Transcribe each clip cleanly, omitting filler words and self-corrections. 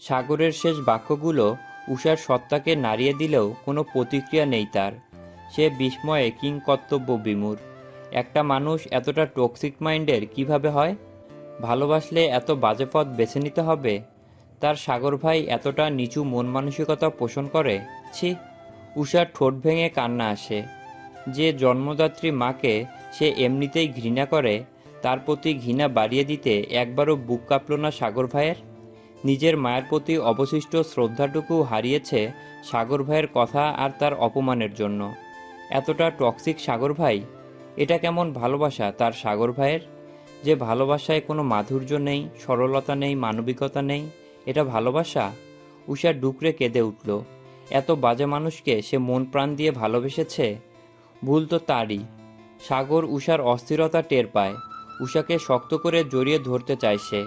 সাগরের শেষ বাক্যগুলো উষার সত্তাকে নাড়িয়ে দিলেও কোনো প্রতিক্রিয়া নেই তার। সে বিস্ময়ে কিংকর্তব্য বিমূঢ়। একটা মানুষ এতটা টক্সিক মাইন্ডের কিভাবে হয়? ভালোবাসলে এত বাজে পথ বেছে নিতে হবে? তার সাগর ভাই এতটা নিচু মন মানসিকতা পোষণ করে? ছি! উষার ঠোঁট ভেঙে কান্না আসে। যে জন্মদাত্রী মাকে সে এমনিতেই ঘৃণা করে, তার প্রতি ঘৃণা বাড়িয়ে দিতে একবারও বুক কাঁপল না সাগর ভাইয়ের? নিজের মায়ের প্রতি অবশিষ্ট শ্রদ্ধাটুকু হারিয়েছে সাগর ভাইয়ের কথা আর তার অপমানের জন্য। এতটা টক্সিক সাগর ভাই! এটা কেমন ভালোবাসা তার সাগর ভাইয়ের? যে ভালোবাসায় কোনো মাধুর্য নেই, সরলতা নেই, মানবিকতা নেই, এটা ভালোবাসা? উষা ডুকরে কেঁদে উঠল। এত বাজে মানুষকে সে মন প্রাণ দিয়ে ভালোবেসেছে? ভুল তো তারই। সাগর উষার অস্থিরতা টের পায়। উষাকে শক্ত করে জড়িয়ে ধরতে চায় সে,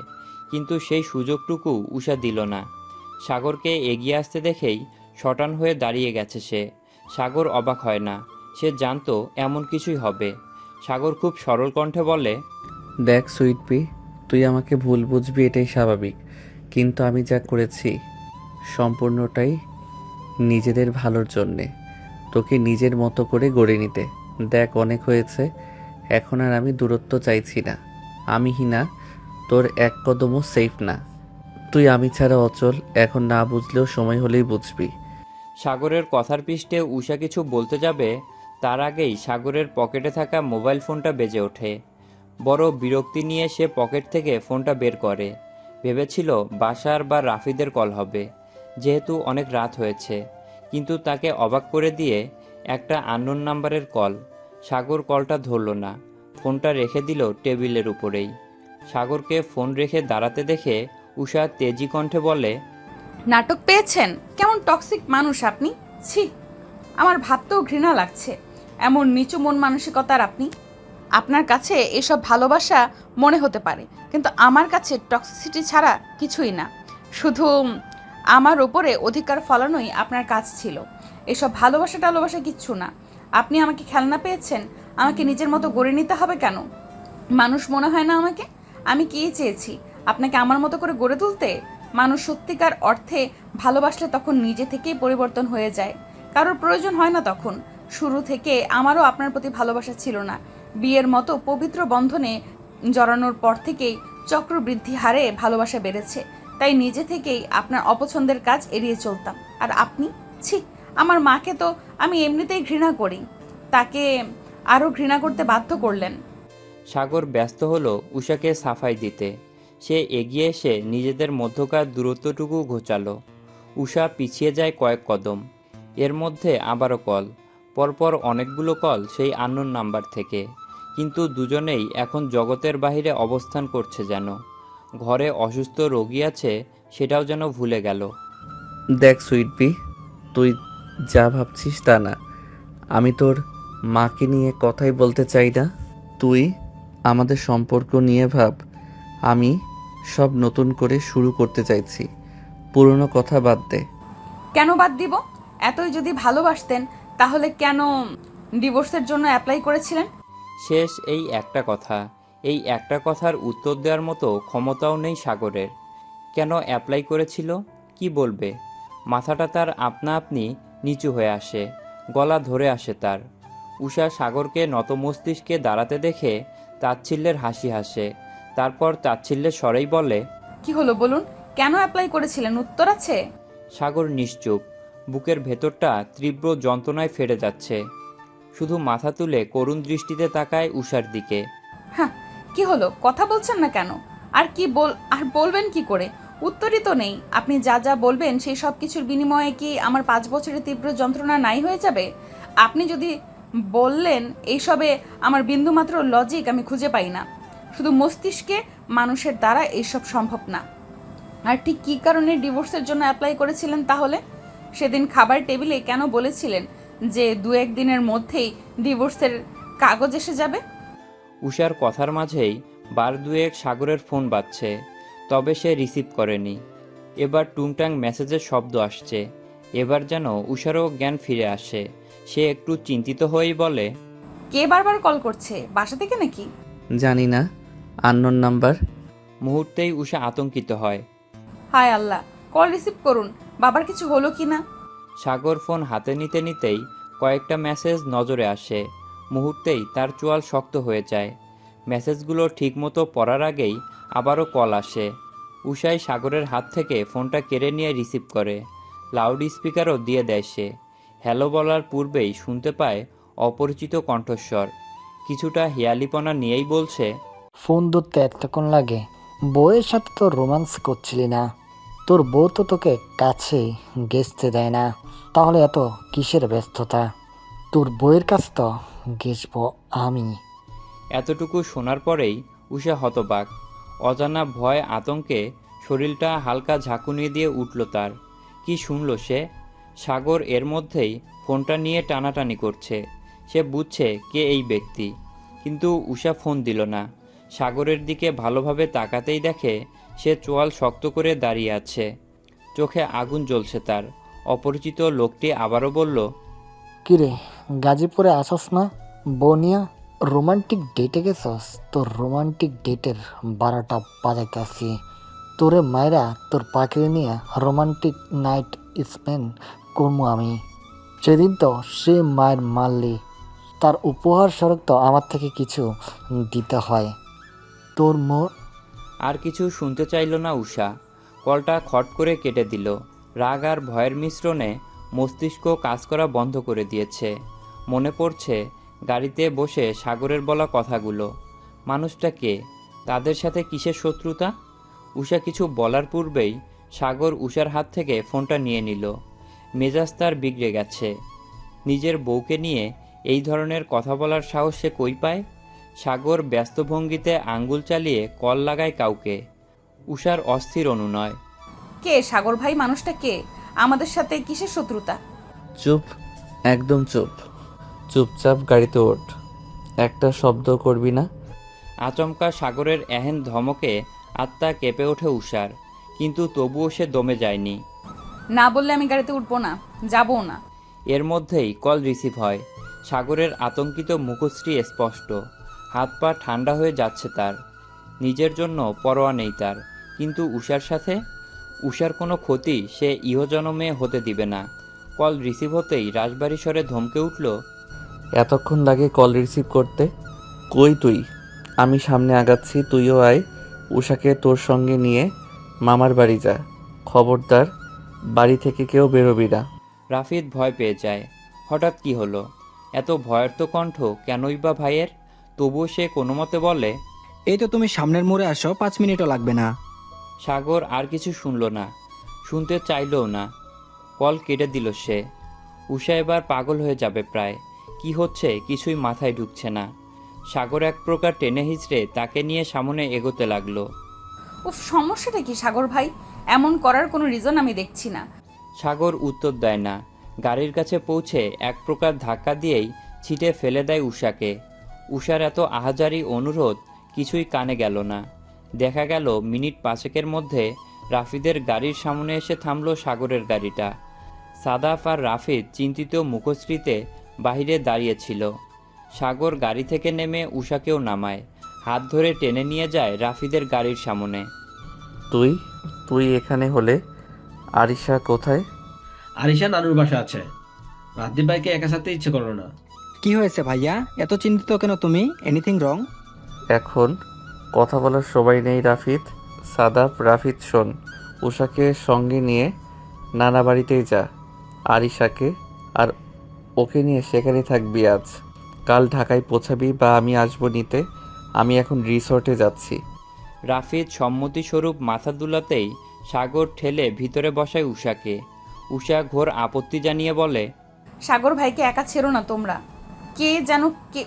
কিন্তু সেই সুযোগটুকু উষা দিল না। সাগরকে এগিয়ে আসতে দেখেই শটান হয়ে দাঁড়িয়ে গেছে সে। সাগর অবাক হয় না, সে জানতো এমন কিছুই হবে। সাগর খুব সরল কণ্ঠে বলে, দেখ সুইট পি, তুই আমাকে ভুল বুঝবি, এটাই স্বাভাবিক। কিন্তু আমি যা করেছি সম্পূর্ণটাই নিজেদের ভালোর জন্যে, তোকে নিজের মতো করে গড়ে নিতে। দেখ অনেক হয়েছে, এখন আর আমি দূরত্ব চাইছি না। আমি হিনা তোর এক কদমও সেফ না। তুই আমি ছাড়া অচল। এখন না বুঝলেও সময় হলেই বুঝবি। সাগরের কথার পৃষ্ঠে উষা কিছু বলতে যাবে, তার আগেই সাগরের পকেটে থাকা মোবাইল ফোনটা বেজে ওঠে। বড় বিরক্তি নিয়ে সে পকেট থেকে ফোনটা বের করে। ভেবেছিল বাসার বা রাফিদের কল হবে, যেহেতু অনেক রাত হয়েছে। কিন্তু তাকে অবাক করে দিয়ে একটা আননোন নাম্বারের কল। সাগর কলটা ধরল না, ফোনটা রেখে দিল টেবিলের উপরেই। সাগরকে ফোন রেখে দাঁড়াতে দেখে উষা তেজি কণ্ঠে বলে, নাটক পেয়েছেন? কেমন টক্সিক মানুষ আপনি! ছি, আমার ভাবতেও ঘৃণা লাগছে। এমন নিচু মন মানসিকতার আপনি। আপনার কাছে এসব ভালোবাসা মনে হতে পারে, কিন্তু আমার কাছে টক্সিসিটি ছাড়া কিছুই না। শুধু আমার ওপরে অধিকার ফলানোই আপনার কাজ ছিল। এসব ভালোবাসা টালোবাসা কিচ্ছু না। আপনি আমাকে খেলনা পেয়েছেন, আমাকে নিজের মতো গড়ে নিতে হবে কেন? মানুষ মনে হয় না আমাকে? আমি কী চেয়েছি? আপনাকে আমার মতো করে গড়ে তুলতে? মানুষ সত্যিকার অর্থে ভালোবাসলে তখন নিজে থেকেই পরিবর্তন হয়ে যায়, কারোর প্রয়োজন হয় না তখন। শুরু থেকে আমারও আপনার প্রতি ভালোবাসা ছিল না। বিয়ের মতো পবিত্র বন্ধনে জড়ানোর পর থেকেই চক্রবৃদ্ধি হারে ভালোবাসা বেড়েছে। তাই নিজে থেকেই আপনার অপছন্দের কাজ এড়িয়ে চলতাম। আর আপনি, ছি! আমার মাকে তো আমি এমনিতেই ঘৃণা করি, তাকে আরও ঘৃণা করতে বাধ্য করলেন। সাগর ব্যস্ত হলো উষাকে সাফাই দিতে। সে এগিয়ে এসে নিজেদের মধ্যকার দূরত্বটুকু ঘোচালো। উষা পিছিয়ে যায় কয়েক কদম। এর মধ্যে আবারও কল, পরপর অনেকগুলো কল সেই আননোন নাম্বার থেকে। কিন্তু দুজনেই এখন জগতের বাইরে অবস্থান করছে যেন। ঘরে অসুস্থ রোগী আছে সেটাও যেন ভুলে গেল। দেখ সুইট পি, তুই যা ভাবছিস তা না। আমি তোর মাকে নিয়ে কথাই বলতে চাই না। তুই আমাদের সম্পর্ক নিয়ে ভাব। আমি সব নতুন করে শুরু করতে চাইছি। পুরনো কথা বাদ দে। কেন বাদ দিব? এতই যদি ভালোবাসতেন তাহলে কেন ডিভোর্সের জন্য অ্যাপ্লাই করেছিলেন? শেষ এই একটা কথা। এই একটা কথার উত্তর দেওয়ার মতো ক্ষমতাও নেই সাগরের। কেন অ্যাপ্লাই করেছিল, কি বলবে? মাথাটা তার আপনা আপনি নিচু হয়ে আসে, গলা ধরে আসে তার। উষা সাগরকে নতমস্তিষ্কে দাঁড়াতে দেখে তাচ্ছিল্যের হাসি হাসে। তারপর তাচ্ছিল্যের স্বরেই বলে, কি হলো বলুন, কেন অ্যাপ্লাই করেছিলেন? উত্তর আছে? সাগর নিশ্চুপ। বুকের ভেতরটা তীব্র যন্ত্রণায় ফেটে যাচ্ছে। শুধু মাথা তুলে করুণ দৃষ্টিতে তাকায় উষার দিকে। হ্যাঁ, কি হলো, কথা বলছেন না কেন? আর বলবেন কি করে? উত্তরই তো নেই। আপনি যা যা বলবেন সেই সব কিছুর বিনিময়ে কি আমার 5 বছরের তীব্র যন্ত্রণা নাই হয়ে যাবে? আপনি যদি বললেন এইসবে আমার বিন্দুমাত্র লজিক আমি খুঁজে পাই না। শুধু মস্তিষ্কে মানুষের দ্বারা এইসব সম্ভব না। আর ঠিক কী কারণে ডিভোর্সের জন্য অ্যাপ্লাই করেছিলেন তাহলে? সেদিন খাবার টেবিলে কেন বলেছিলেন যে 2-1 দিনের মধ্যেই ডিভোর্সের কাগজ এসে যাবে? উষার কথার মাঝেই বার দুয়েক সাগরের ফোন বাজছে, তবে সে রিসিভ করেনি। এবার টুংটাং মেসেজের শব্দ আসছে। এবার যেন উষারও জ্ঞান ফিরে আসে। সে একটু চিন্তিত হয়েই বলে, কে বারবার কল করছে? বাসা থেকে নাকি? জানি না, আননোন নাম্বার। মুহূর্তেই উষা আতঙ্কিত হয়। হায় আল্লাহ, কল রিসিভ করুন, বাবার কিছু হলো কি না। সাগর ফোন হাতে নিতে নিতেই কয়েকটা মেসেজ নজরে আসে। মুহূর্তেই তার চোয়াল শক্ত হয়ে যায়। মেসেজগুলো ঠিকমতো পড়ার আগেই আবারও কল আসে। উষাই সাগরের হাত থেকে ফোনটা কেড়ে নিয়ে রিসিভ করে। লাউড স্পিকারও দিয়ে দেয় সে। হ্যালো বলার পূর্বেই শুনতে পায় অপরিচিত কণ্ঠস্বর। কিছুটা হেয়ালিপনা নিয়েই বলছে, ফোন ধরতে এতক্ষণ লাগে? বউয়ের সাথে তো রোম্যান্স করছিলি না? তোর বউ তো তোকে কাছে ঘেঁচতে দেয় না, তাহলে এত কিসের ব্যস্ততা? তোর বউয়ের কাছে তো ঘেঁচবো আমি। এতটুকু শোনার পরেই উষা হতবাক। অজানা ভয় আতঙ্কে শরীরটা হালকা ঝাঁকুনি দিয়ে উঠল তার। কি শুনল সে? সাগর এর মধ্যেই ফোনটা নিয়ে টানাটানি করছে। সে বুঝছে কে এই ব্যক্তি, কিন্তু উষা ফোন দিল না। সাগরের দিকে ভালোভাবে তাকাতেই দেখে সে চোয়াল শক্ত করে দাঁড়িয়ে আছে। চোখে আগুন জ্বলছে তার। অপরিচিত লোকটি আবারও বলল, কিরে, গাজীপুরে আসস না বউ নিয়া? রোমান্টিক ডেটে গেছস? তোর রোমান্টিক ডেটের 12টা বাজাইতেছি। তোরে মায়েরা তোর পাখিরে নিয়ে রোমান্টিক নাইট স্পেন্ড করবো আমি। সেদিন তো সে মায়ের মারলি, তার উপহার স্বরূপ তো আমার থেকে কিছু দিতে হয়। তোর আর কিছু শুনতে চাইল না উষা। কলটা খট করে কেটে দিল। রাগ আর ভয়ের মিশ্রণে মস্তিষ্ক কাজ করা বন্ধ করে দিয়েছে। মনে পড়ছে গাড়িতে বসে সাগরের বলা কথাগুলো। মানুষটা কে? তাদের সাথে কিসের শত্রুতা? উষা কিছু বলার পূর্বেই সাগর উষার হাত থেকে ফোনটা নিয়ে নিল। মেজাজ তার বিগড়ে গেছে। নিজের বউকে নিয়ে এই ধরনের কথা বলার সাহস সে কই পায়? সাগর ব্যস্ত ভঙ্গিতে আঙ্গুল চালিয়ে কল লাগায় কাউকে। উষার অস্থির অনুনয়, কে সাগর ভাই? মানুষটা কে? আমাদের সাথে কিসের শত্রুতা? চুপ, একদম চুপ। চুপচাপ গাড়িতে ওঠ, একটা শব্দ করবি না। আচমকা সাগরের এহেন ধমকে আত্মা কেঁপে ওঠে উষার, কিন্তু তবুও সে দমে যায়নি। না বললে আমি গাড়িতে উঠবো না, যাবো না। এর মধ্যেই কল রিসিভ হয়। সাগরের আতঙ্কিত মুখশ্রী স্পষ্ট। হাত পা ঠান্ডা হয়ে যাচ্ছে তার। নিজের জন্য পরোয়া নেই তার, কিন্তু উষার সাথে? উষার কোনো ক্ষতি সে ইহজনমে হতে দিবে না। কল রিসিভ হতেই রাজবাড়ি স্বরে ধমকে উঠল, এতক্ষণ লাগে কল রিসিভ করতে? কই তুই? আমি সামনে আগাচ্ছি, তুইও আয়। উষাকে তোর সঙ্গে নিয়ে মামার বাড়ি যা। খবরদার বাড়ি থেকে কেউ বেরোবি না। রাফিদ ভয় পেয়ে যায়। হঠাৎ কি হলো? এত ভয়ার্ত কণ্ঠ কেনই বা ভাইয়ের? তবুও সে কোনো মতে বলে, এই তো তুমি সামনের মোড়ে আসো, 5 মিনিটও লাগবে না। সাগর আর কিছু শুনল না, শুনতে চাইলও না। কল কেটে দিল সে। উষা এবার পাগল হয়ে যাবে প্রায়। কি হচ্ছে কিছুই মাথায় ঢুকছে না। সাগর এক প্রকার টেনে হিঁচড়ে তাকে নিয়ে সামনে এগোতে লাগলো। উফ, সমস্যাটা কি সাগর ভাই? এমন করার কোনো রিজন আমি দেখছি না। সাগর উত্তর দেয় না। গাড়ির কাছে পৌঁছে এক প্রকার ধাক্কা দিয়েই ছিটে ফেলে দেয় উষাকে। উষার এত আহাজারি অনুরোধ কিছুই কানে গেল না। দেখা গেল মিনিট 5 মধ্যে রাফিদের গাড়ির সামনে এসে থামলো সাগরের গাড়িটা। সাদাফ আর রাফিদ চিন্তিত মুখশ্রীতে বাহিরে দাঁড়িয়েছিল। সাগর গাড়ি থেকে নেমে উষাকেও নামায়। হাত ধরে টেনে নিয়ে যায় রাফিদের গাড়ির সামনে। তুই তুই এখানে হলে আরিশা কোথায়? আরিশা নানুর বাসা আছে। রাজদীপ ভাইকে একা সাথে ইচ্ছে করলো না। কি হয়েছে ভাইয়া, এত চিন্তিত কেন তুমি? Anything wrong? এখন কথা বলার সময় নেই রাফিদ। সাদাব, রাফিদ শোন, উষাকে সঙ্গে নিয়ে নানা বাড়িতেই যা। আরিশাকে আর ওকে নিয়ে সেখানে থাকবি আজ। কাল ঢাকায় পৌঁছাবি বা আমি আসবো নিতে। আমি এখন রিসর্টে যাচ্ছি। রাফিদ সম্মতিস্বরূপ মাথা দুলাতেই সাগর ঠেলে ভিতরে বসায় উষাকে। উষা ঘোর আপত্তি জানিয়ে বলে, সাগর ভাইকে একা ছেড়ো না তোমরা। কে যেন কে।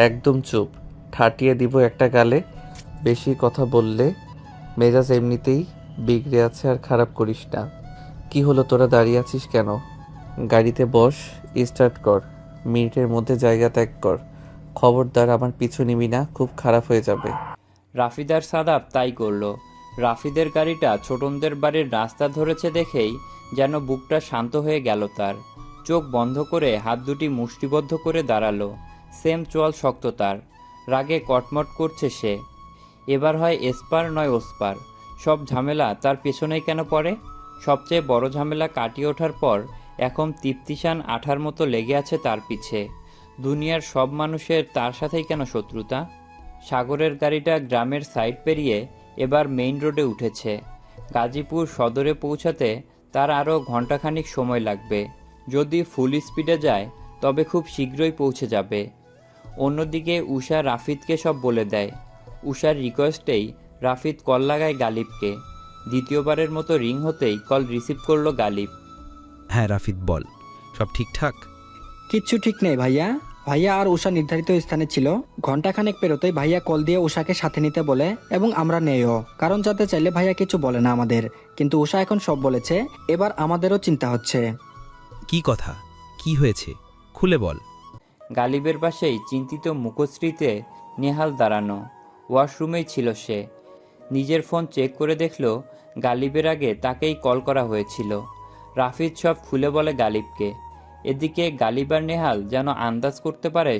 একদম চুপ, ঠাটিয়ে দিব একটা গালে। বেশি কথা বললে মেজাজ এমনিতেই বিগড়ে আছে, আর খারাপ করিস না। কি হলো, তোরা দাঁড়িয়ে আছিস কেন? গাড়িতে বস, স্টার্ট কর। মিনিটের মধ্যে জায়গা ত্যাগ কর। খবরদার আমার পিছু নিবি না, খুব খারাপ হয়ে যাবে। রাফিদ আর সাদাব তাই করল। রাফিদের গাড়িটা ছোটনদের বাড়ির রাস্তা ধরেছে দেখেই যেন বুকটা শান্ত হয়ে গেল তার। চোখ বন্ধ করে হাত দুটি মুষ্টিবদ্ধ করে দাঁড়ালো। সেম চোয়াল শক্ত তার। রাগে কটমট করছে সে। এবার হয় এসপার নয় ওসপার। সব ঝামেলা তার পেছনেই কেন পড়ে? সবচেয়ে বড় ঝামেলা কাটিয়ে ওঠার পর এখন তৃপ্তিশান আঠার মতো লেগে আছে তার পিছে। দুনিয়ার সব মানুষের তার সাথেই কেন শত্রুতা? সাগরের গাড়িটা গ্রামের সাইড পেরিয়ে এবার মেইন রোডে উঠেছে। গাজীপুর সদরে পৌঁছাতে তার আরও ঘন্টাখানিক সময় লাগবে। যদি ফুল স্পিডে যায় তবে খুব শীঘ্রই পৌঁছে যাবে। অন্যদিকে উষা রাফিদকে সব বলে দেয়। উষার রিকোয়েস্টেই রাফিদ কল লাগায় গালিবকে। দ্বিতীয়বারের মতো রিং হতেই কল রিসিভ করলো গালিব। হ্যাঁ রাফিদ, বল, সব ঠিকঠাক? কিচ্ছু ঠিক নেই ভাইয়া। ভাইয়া আর উষা নির্ধারিত স্থানে ছিল। ঘন্টাখানেক পেরোতেই ভাইয়া কল দিয়ে উষাকে সাথে নিতে বলে এবং আমরা নেইও, কারণ যাতে চাইলে ভাইয়া কিছু বলে না আমাদের। কিন্তু উষা এখন সব বলেছে, এবার আমাদেরও চিন্তা হচ্ছে। কি কথা, কি হয়েছে, খুলে বল। গালিবের পাশেই চিন্তিত মুখশ্রীতে নেহাল দাঁড়ানো। ওয়াশরুমেই ছিল সে। নিজের ফোন চেক করে দেখল গালিবের আগে তাকেই কল করা হয়েছিল। রাফিদ সব খুলে বলে গালিবকে। এদিকে গালিব আর নেহাল যেন আন্দাজ করতে পারে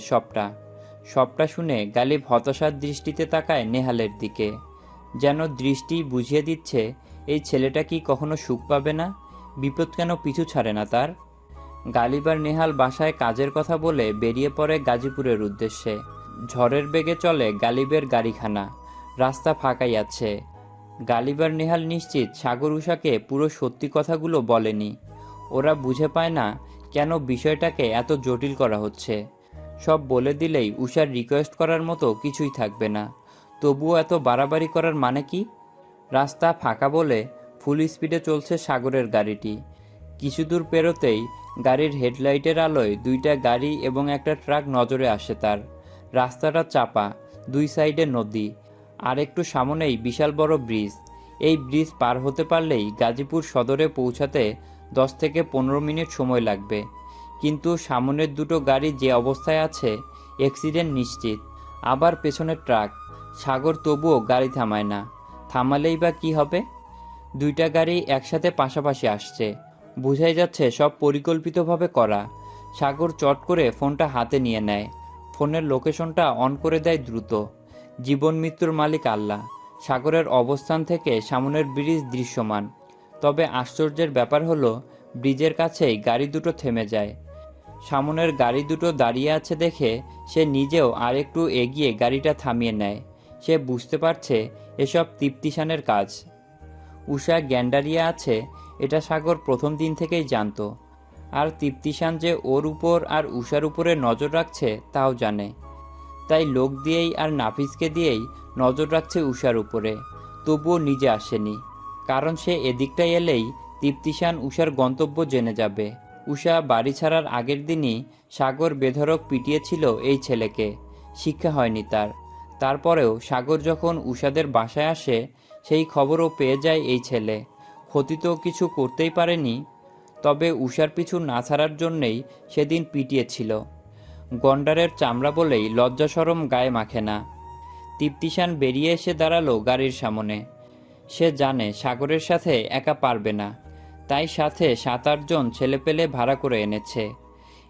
সবটা শুনে গালিব হতাশার দৃষ্টিতে তাকায় নেহালের দিকে, যেন দৃষ্টি বুঝিয়ে দিচ্ছে এই ছেলেটা কি কখনো সুখ পাবে না, বিপদ কেন পিছু ছাড়ে না তার। গালিব আর নেহাল বাসায় কাজের কথা বলে বেরিয়ে পড়ে গাজীপুরের উদ্দেশ্যে। ঝড়ের বেগে চলে গালিবের গাড়িখানা। রাস্তা ফাঁকাই আছে। গালিব আর নেহাল নিশ্চিত সাগর উষাকে পুরো সত্যি কথাগুলো বলেনি। ওরা বুঝে পায় না কেন বিষয়টাকে এত জটিল করা হচ্ছে। সব বলে দিলেই উষার রিকোয়েস্ট করার মতো কিছুই থাকবে না। তবুও এত বাড়াবাড়ি করার মানে কি? রাস্তা ফাঁকা বলে ফুল স্পিডে চলছে সাগরের গাড়িটি। কিছু দূর পেরোতেই গাড়ির হেডলাইটের আলোয় দুইটা গাড়ি এবং একটা ট্রাক নজরে আসে তার। রাস্তাটা চাপা, দুই সাইডে নদী, আর একটু সামনেই বিশাল বড় ব্রিজ। এই ব্রিজ পার হতে পারলেই গাজীপুর সদরে পৌঁছাতে 10 থেকে 15 মিনিট সময় লাগবে। কিন্তু সামনের দুটো গাড়ি যে অবস্থায় আছে, অ্যাক্সিডেন্ট নিশ্চিত। আবার পেছনের ট্রাক। সাগর তবুও গাড়ি থামায় না। থামালেই বা কি হবে? দুইটা গাড়ি একসাথে পাশাপাশি আসছে। বোঝাই যাচ্ছে সব পরিকল্পিতভাবে করা। সাগর চট করে ফোনটা হাতে নিয়ে নেয়। ফোনের লোকেশনটা অন করে দেয় দ্রুত। জীবন মৃত্যুর মালিক আল্লাহ। সাগরের অবস্থান থেকে সামনের ব্রিজ দৃশ্যমান। তবে আশ্চর্যের ব্যাপার হলো ব্রিজের কাছেই গাড়ি দুটো থেমে যায়। সামনের গাড়ি দুটো দাঁড়িয়ে আছে দেখে সে নিজেও আর একটু এগিয়ে গাড়িটা থামিয়ে নেয়। সে বুঝতে পারছে এসব তৃপ্তিশানের কাজ। উষা গ্যান্ডারিয়া আছে এটা সাগর প্রথম দিন থেকেই জানতো। আর তৃপ্তিশান যে ওর উপর আর উষার উপরে নজর রাখছে তাও জানে। তাই লোক দিয়েই আর নাফিসকে দিয়েই নজর রাখছে উষার উপরে। তবুও নিজে আসেনি, কারণ সে এদিকটায় এলেই তৃপ্তিশান উষার গন্তব্য জেনে যাবে। উষা বাড়ি ছাড়ার আগের দিনই সাগর বেধড়ক পিটিয়েছিল এই ছেলেকে। শিক্ষা হয়নি তার। তারপরেও সাগর যখন উষাদের বাসায় আসে সেই খবরও পেয়ে যায় এই ছেলে। ক্ষতি তো কিছু করতেই পারেনি, তবে উষার পিছু না ছাড়ার জন্যেই সেদিন পিটিয়েছিল। গন্ডারের চামড়া বলেই লজ্জা শরম গায়ে মাখে না। তৃপ্তিশান বেরিয়ে এসে দাঁড়ালো গাড়ির সামনে। সে জানে সাগরের সাথে একা পারবে না, তাই সাথে 7-8 জন ছেলেপেলে ভাড়া করে এনেছে।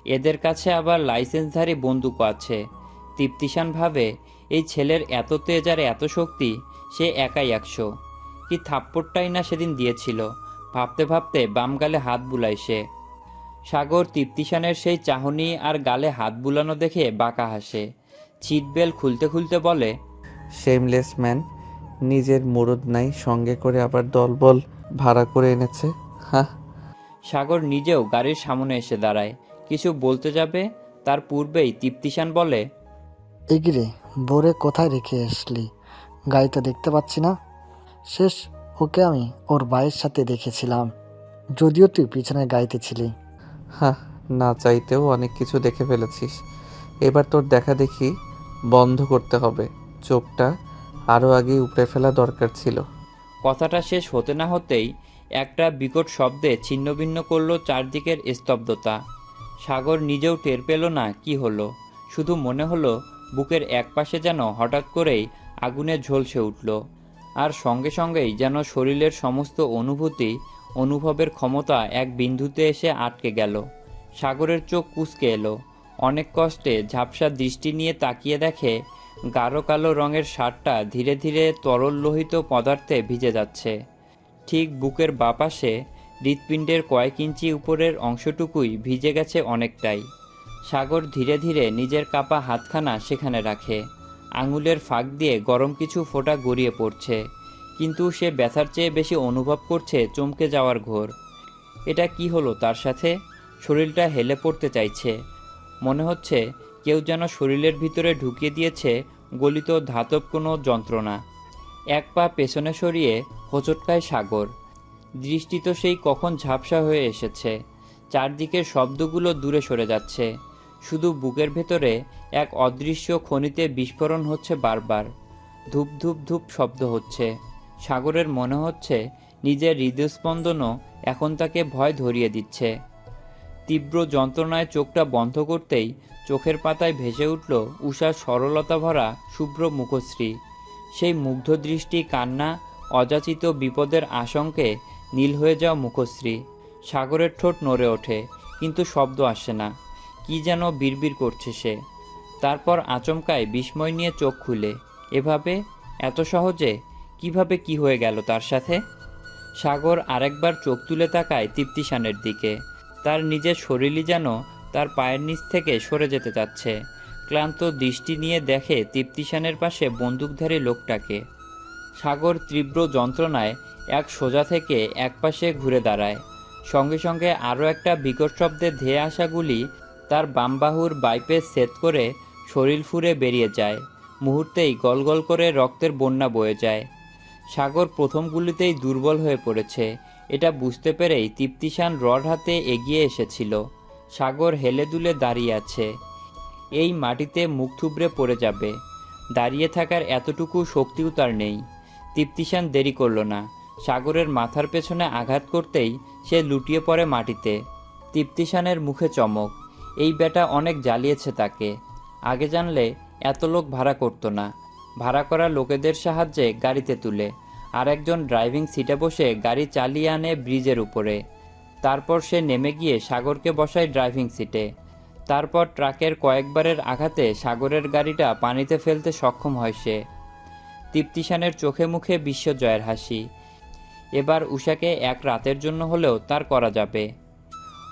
এদের কাছে আবার লাইসেন্সধারী বন্দুকও আছে। তৃপ্তিশান ভাবে এই ছেলের এত তেজ আর এত শক্তি, সে একাই 100। কি থাপ্পড়টাই না সেদিন দিয়েছিল। ভাবতে ভাবতে বাম গালে হাত বুলায় সে। সাগর তৃপ্তিশানের সেই চাহনি আর গালে হাত বুলানো দেখে বাঁকা হাসে। চিটবেল খুলতে খুলতে বলে, শেমলেস ম্যান, নিজের মুরদ নাই, সঙ্গে করে আবার দলবল ভাড়া করে এনেছে। হ্যাঁ। সাগর নিজেও গাড়ির সামনে এসে দাঁড়ায়। কিছু বলতে যাবে তার পূর্বেই তৃপ্তিশান বলে, এগিরে বোরে কোথায় রেখে আসলি? গাড়ি তো দেখতে পাচ্ছি না। শেষ ওকে আমি ওর ভাইয়ের সাথে দেখেছিলাম, যদিও তুই পিছনের গাড়িতে ছিলি। হ্যাঁ, না চাইতেও অনেক কিছু দেখে ফেলেছিস। এবার তোর দেখা দেখি বন্ধ করতে হবে। চোখটা আরও আগেই উপড়ে ফেলা দরকার ছিল। কথাটা শেষ হতে না হতেই একটা বিকট শব্দে ছিন্নভিন্ন করলো চারদিকের স্তব্ধতা। সাগর নিজেও টের পেল না কি হলো। শুধু মনে হলো বুকের একপাশে যেন হঠাৎ করেই আগুনে ঝলসে উঠল। আর সঙ্গে সঙ্গেই যেন শরীরের সমস্ত অনুভবের ক্ষমতা এক বিন্দুতে এসে আটকে গেল। সাগরের চোখ কুঁচকে এলো। অনেক কষ্টে ঝাপসা দৃষ্টি নিয়ে তাকিয়ে দেখে গাঢ় কালো রঙের শার্টটা ধীরে ধীরে তরল লোহিত পদার্থে ভিজে যাচ্ছে। ঠিক বুকের বাপাশে হৃৎপিণ্ডের কয়েক ইঞ্চি উপরের অংশটুকুই ভিজে গেছে অনেকটাই। সাগর ধীরে ধীরে নিজের কাপা হাতখানা সেখানে রাখে। আঙুলের ফাঁক দিয়ে গরম কিছু ফোঁটা গড়িয়ে পড়ছে, কিন্তু সে ব্যথার চেয়ে বেশি অনুভব করছে চমকে যাওয়ার ঘোর। এটা কি হলো তার সাথে? শরীরটা হেলে পড়তে চাইছে। মনে হচ্ছে কেউ যেন শরীরের ভিতরে ঢুকিয়ে দিয়েছে গলিত ধাতব কোনো যন্ত্রণা। এক পা পেছনে সরিয়ে হোঁচটকায় সাগর। দৃষ্টি তো সেই কখন ঝাপসা হয়ে এসেছে। চারদিকের শব্দগুলো দূরে সরে যাচ্ছে। শুধু বুকের ভেতরে এক অদৃশ্য খনিতে বিস্ফোরণ হচ্ছে বারবার। ধূপ ধূপ ধূপ শব্দ হচ্ছে। সাগরের মনে হচ্ছে নিজের হৃদস্পন্দনও এখন তাকে ভয় ধরিয়ে দিচ্ছে। তীব্র যন্ত্রণায় চোখটা বন্ধ করতেই চোখের পাতায় ভেসে উঠল উষার সরলতা ভরা শুভ্র মুখশ্রী। সেই মুগ্ধ দৃষ্টি, কান্না, অযাচিত বিপদের আশঙ্কে নীল হয়ে যাওয়া মুখশ্রী। সাগরের ঠোঁট নড়ে ওঠে, কিন্তু শব্দ আসে না। কি যেন বিড়বিড় করছে সে। তারপর আচমকায় বিস্ময় নিয়ে চোখ খুলে। এভাবে, এত সহজে কিভাবে কি হয়ে গেল তার সাথে? সাগর আরেকবার চোখ তুলে তাকায় তৃপ্তিশানের দিকে। তার নিজের শরীরই যেন তার পায়ের নিচ থেকে সরে যেতে চাচ্ছে। ক্লান্ত দৃষ্টি নিয়ে দেখে তৃপ্তিশানের পাশে বন্দুকধারী লোকটাকে। সাগর তীব্র যন্ত্রণায় এক সোজা থেকে এক পাশে ঘুরে দাঁড়ায়। সঙ্গে সঙ্গে আরও একটা বিকট শব্দে ধেয়ে আসা গুলি তার বাম বাহুর বাইপে সেট করে শরীর ফুঁড়ে বেরিয়ে যায়। মুহূর্তেই গলগল করে রক্তের বন্যা বয়ে যায়। সাগর প্রথম গুলিতেই দুর্বল হয়ে পড়েছে, এটা বুঝতে পেরেই তৃপ্তিশান রড হাতে এগিয়ে এসেছিল। সাগর হেলে দুলে দাঁড়িয়ে আছে। এই মাটিতে মুখ থুবড়ে পড়ে যাবে। দাঁড়িয়ে থাকার এতটুকু শক্তিও তার নেই। তৃপ্তিশান দেরি করল না। সাগরের মাথার পেছনে আঘাত করতেই সে লুটিয়ে পড়ে মাটিতে। তৃপ্তিশানের মুখে চমক। এই বেটা অনেক জ্বালিয়েছে তাকে। আগে জানলে এত লোক ভাড়া করতো না। ভাড়া করা লোকেদের সাহায্যে গাড়িতে তুলে, আর একজন ড্রাইভিং সিটে বসে গাড়ি চালিয়ে আনে ব্রিজের উপরে। তারপর সে নেমে গিয়ে সাগরকে বসায় ড্রাইভিং সিটে। তারপর ট্রাকের কয়েকবারের আঘাতে সাগরের গাড়িটা পানিতে ফেলতে সক্ষম হয় সে। তৃপ্তিশানের চোখে মুখে বিশ্বজয়ের হাসি। এবার উষাকে এক রাতের জন্য হলেও তার করা যাবে।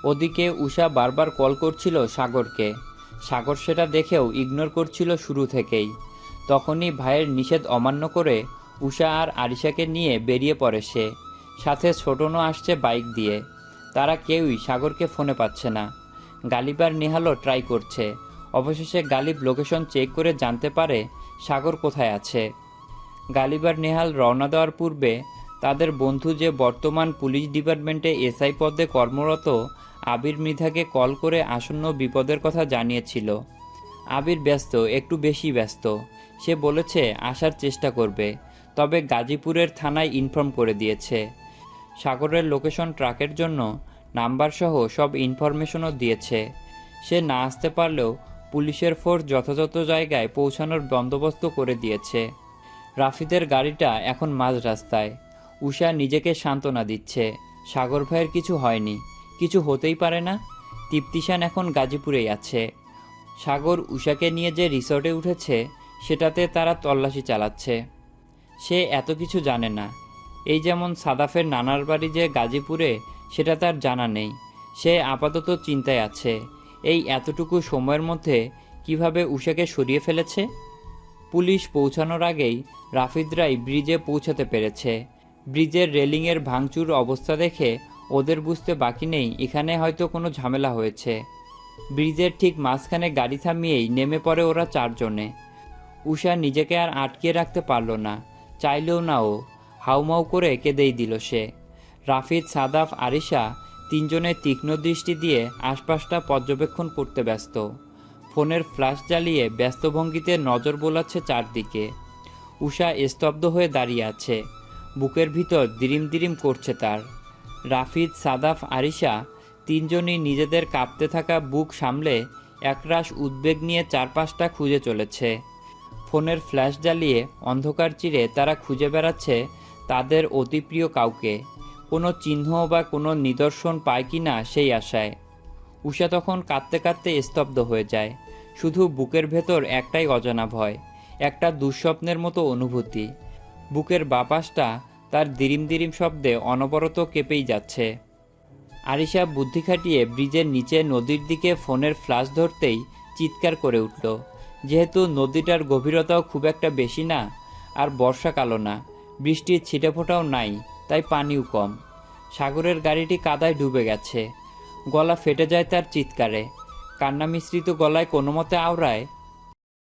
ওদিকে উষা বারবার কল করছিল সাগরকে। সাগর সেটা দেখেও ইগনোর করছিল শুরু থেকেই। তখনই ভাইয়ের নিষেধ অমান্য করে উষা আর আরিশাকে নিয়ে বেরিয়ে পড়ে সে। সাথে ছোটনও আসছে বাইক দিয়ে। তারা কেউই সাগরকে ফোনে পাচ্ছে না। গালিব আর নেহালও ট্রাই করছে। অবশেষে গালিব লোকেশন চেক করে জানতে পারে সাগর কোথায় আছে। গালিব আর নেহাল রওনা দেওয়ার পূর্বে তাদের বন্ধু, যে বর্তমান পুলিশ ডিপার্টমেন্টে এসআই পদে কর্মরত, আবির মৃধাকে কল করে আসন্ন বিপদের কথা জানিয়েছিল। আবির ব্যস্ত, একটু বেশি ব্যস্ত। সে বলেছে আসার চেষ্টা করবে, তবে গাজীপুরের থানায় ইনফর্ম করে দিয়েছে। সাগরের লোকেশন ট্রাকের জন্য নাম্বারসহ সব ইনফরমেশনও দিয়েছে। সে না আসতে পারলেও পুলিশের ফোর্স যথাযথ জায়গায় পৌঁছানোর বন্দোবস্ত করে দিয়েছে। রাফিদের গাড়িটা এখন মাঝ রাস্তায়। উষা নিজেকে সান্ত্বনা দিচ্ছে, সাগর ভাইয়ের কিছু হয়নি, কিছু হতেই পারে না। তৃপ্তিশান এখন গাজীপুরেই আছে। সাগর উষাকে নিয়ে যে রিসর্টে উঠেছে সেটাতে তারা তল্লাশি চালাচ্ছে। সে এত কিছু জানে না। এই যেমন সাদাফের নানার বাড়ি যে গাজীপুরে, সেটা তার জানা নেই। সে আপাতত চিন্তায় আছে, এই এতটুকু সময়ের মধ্যে কিভাবে উষাকে সরিয়ে ফেলেছে। পুলিশ পৌঁছানোর আগেই রাফিদরাই ব্রিজে পৌঁছাতে পেরেছে। ব্রিজের রেলিংয়ের ভাঙচুর অবস্থা দেখে ওদের বুঝতে বাকি নেই এখানে হয়তো কোনো ঝামেলা হয়েছে। ব্রিজের ঠিক মাঝখানে গাড়ি থামিয়েই নেমে পড়ে ওরা চারজনে। উষা নিজেকে আর আটকে রাখতে পারল না, চাইলেও না। ও হাউমাউ করে কেঁদেই দিল সে। রাফিদ, সাদাফ, আরিশা তিনজনের তীক্ষ্ণ দৃষ্টি দিয়ে আশপাশটা পর্যবেক্ষণ করতে ব্যস্ত। ফোনের ফ্ল্যাশ জ্বালিয়ে ব্যস্ত ভঙ্গিতে নজর বোলাচ্ছে চারদিকে। উষা স্তব্ধ হয়ে দাঁড়িয়ে আছে। বুকের ভিতর দিরিম দিরিম করছে তার। রাফিদ, সাদাফ, আরিশা তিনজনই নিজেদের কাঁপতে থাকা বুক সামলে একরাশ উদ্বেগ নিয়ে চারপাশটা খুঁজে চলেছে। ফোনের ফ্ল্যাশ জ্বালিয়ে অন্ধকার চিরে তারা খুঁজে বেড়াচ্ছে তাদের অতি প্রিয় কাউকে। কোনো চিহ্ন বা কোনো নিদর্শন পায় কি না সেই আশায়। উষা তখন কাঁদতে কাঁদতে স্তব্ধ হয়ে যায়। শুধু বুকের ভেতর একটাই অজানা ভয়, একটা দুঃস্বপ্নের মতো অনুভূতি। বুকের বাপাসটা তার দিরিম দিরিম শব্দে অনবরত কেঁপেই যাচ্ছে। আরিশা বুদ্ধি খাটিয়ে ব্রিজের নিচে নদীর দিকে ফোনের ফ্ল্যাশ ধরতেই চিৎকার করে উঠল। যেহেতু নদীটার গভীরতাও খুব একটা বেশি না, আর বর্ষাকালও না, বৃষ্টির ছিটেফোঁটাও নাই, তাই পানিও কম। সাগরের গাড়িটি কাদায় ডুবে গেছে। গলা ফেটে যায় তার চিৎকারে। কান্না মিশ্রিত গলায় কোনো মতে আওড়ায়,